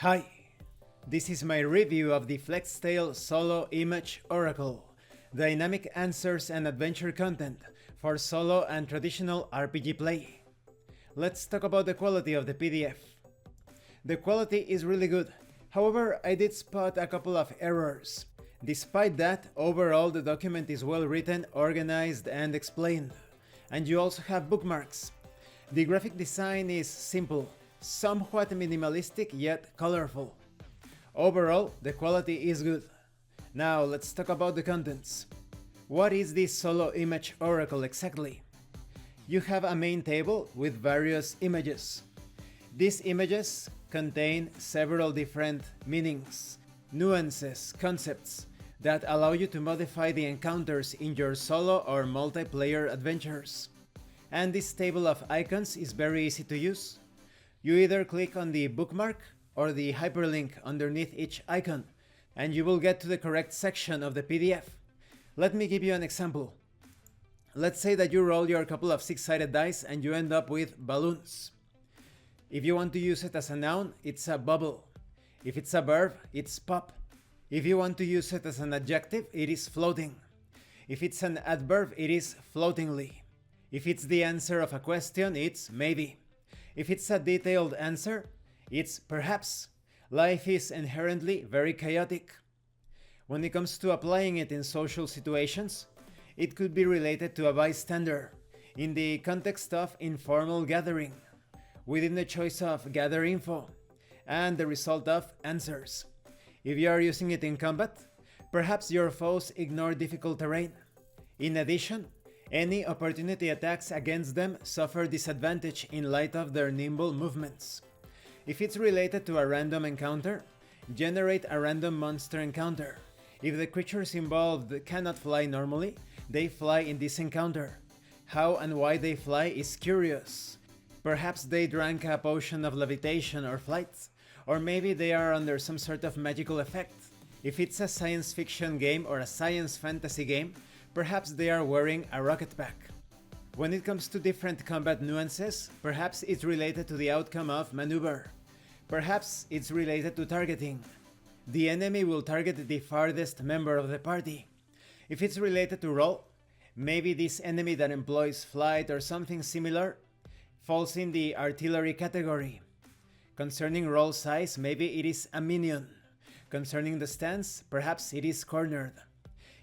Hi, this is my review of the FlexTale Solo Image Oracle, dynamic answers and adventure content for solo and traditional RPG play. Let's talk about the quality of the PDF. The quality is really good, however I did spot a couple of errors. Despite that, overall the document is well written, organized and explained. And you also have bookmarks. The graphic design is simple, somewhat minimalistic yet colorful. Overall, the quality is good. Now let's talk about the contents. What is this Solo Image Oracle exactly? You have a main table with various images. These images contain several different meanings, nuances, concepts that allow you to modify the encounters in your solo or multiplayer adventures. And this table of icons is very easy to use. You either click on the bookmark or the hyperlink underneath each icon, and you will get to the correct section of the PDF. Let me give you an example. Let's say that you roll your couple of 6-sided dice and you end up with balloons. If you want to use it as a noun, it's a bubble. If it's a verb, it's pop. If you want to use it as an adjective, it is floating. If it's an adverb, it is floatingly. If it's the answer of a question, it's maybe. If it's a detailed answer, it's perhaps. Life is inherently very chaotic. When it comes to applying it in social situations, it could be related to a bystander, in the context of informal gathering, within the choice of gather info, and the result of answers. If you are using it in combat, perhaps your foes ignore difficult terrain. In addition, any opportunity attacks against them suffer disadvantage in light of their nimble movements. If it's related to a random encounter, generate a random monster encounter. If the creatures involved cannot fly normally, they fly in this encounter. How and why they fly is curious. Perhaps they drank a potion of levitation or flight, or maybe they are under some sort of magical effect. If it's a science fiction game or a science fantasy game, perhaps they are wearing a rocket pack. When it comes to different combat nuances, perhaps it's related to the outcome of maneuver. Perhaps it's related to targeting. The enemy will target the farthest member of the party. If it's related to roll, maybe this enemy that employs flight or something similar falls in the artillery category. Concerning roll size, maybe it is a minion. Concerning the stance, perhaps it is cornered.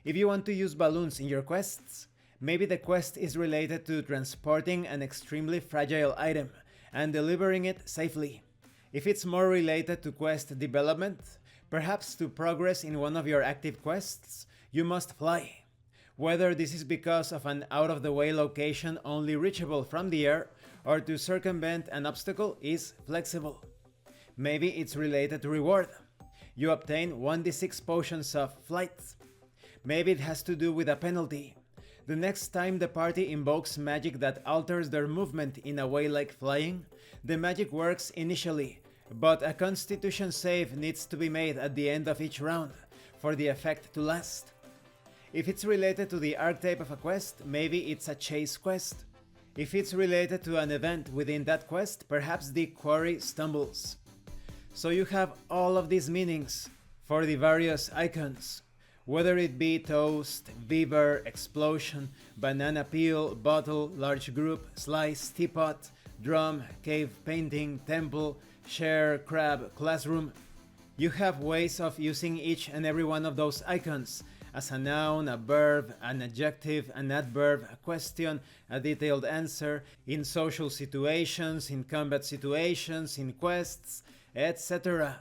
If you want to use balloons in your quests, maybe the quest is related to transporting an extremely fragile item and delivering it safely. If it's more related to quest development, perhaps to progress in one of your active quests, you must fly. Whether this is because of an out-of-the-way location only reachable from the air or to circumvent an obstacle is flexible. Maybe it's related to reward. You obtain 1d6 potions of flight. Maybe it has to do with a penalty. The next time the party invokes magic that alters their movement in a way like flying, the magic works initially, but a constitution save needs to be made at the end of each round for the effect to last. If it's related to the archetype of a quest, maybe it's a chase quest. If it's related to an event within that quest, perhaps the quarry stumbles. So you have all of these meanings for the various icons. Whether it be toast, beaver, explosion, banana peel, bottle, large group, slice, teapot, drum, cave painting, temple, share, crab, classroom, you have ways of using each and every one of those icons as a noun, a verb, an adjective, an adverb, a question, a detailed answer, in social situations, in combat situations, in quests, etc.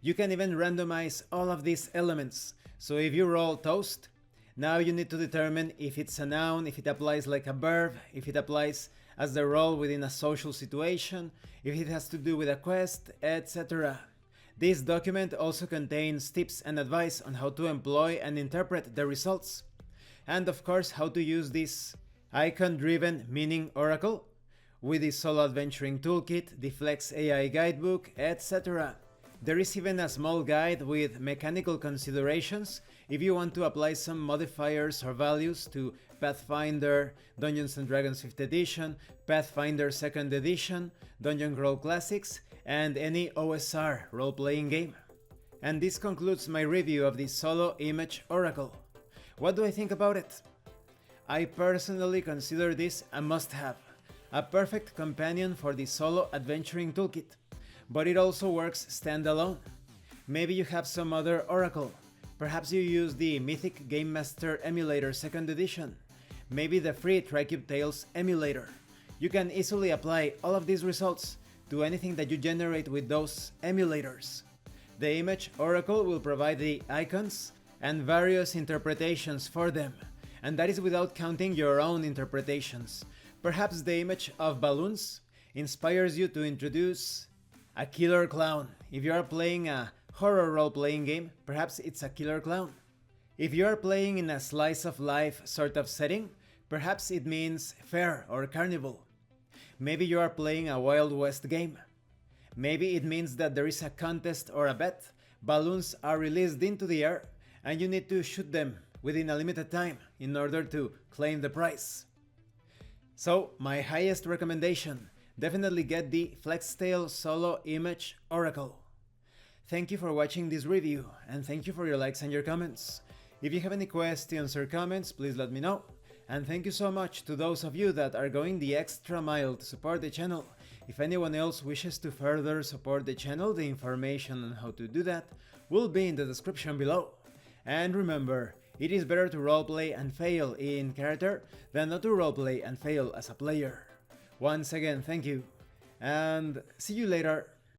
You can even randomize all of these elements. So if you roll toast, now you need to determine if it's a noun, if it applies like a verb, if it applies as the role within a social situation, if it has to do with a quest, etc. This document also contains tips and advice on how to employ and interpret the results. And of course, how to use this icon-driven meaning oracle with the Solo Adventuring Toolkit, the Flex AI Guidebook, etc. There is even a small guide with mechanical considerations if you want to apply some modifiers or values to Pathfinder, Dungeons & Dragons 5th edition, Pathfinder 2nd edition, Dungeon Crawl Classics, and any OSR role-playing game. And this concludes my review of the Solo Image Oracle. What do I think about it? I personally consider this a must-have, a perfect companion for the solo adventuring toolkit, but it also works standalone. Maybe you have some other Oracle, perhaps you use the Mythic Game Master Emulator 2nd edition, maybe the free Tricube Tales emulator. You can easily apply all of these results to anything that you generate with those emulators. The Image Oracle will provide the icons and various interpretations for them, and that is without counting your own interpretations. Perhaps the image of balloons inspires you to introduce a killer clown. If you are playing a horror role-playing game, perhaps it's a killer clown. If you are playing in a slice of life sort of setting, perhaps it means fair or carnival. Maybe you are playing a Wild West game. Maybe it means that there is a contest or a bet, balloons are released into the air, and you need to shoot them within a limited time in order to claim the prize. So, my highest recommendation, definitely get the FlexTale Solo Image Oracle. Thank you for watching this review, and thank you for your likes and your comments. If you have any questions or comments, please let me know. And thank you so much to those of you that are going the extra mile to support the channel. If anyone else wishes to further support the channel, the information on how to do that will be in the description below. And remember, it is better to roleplay and fail in character than not to roleplay and fail as a player. Once again, thank you, and see you later.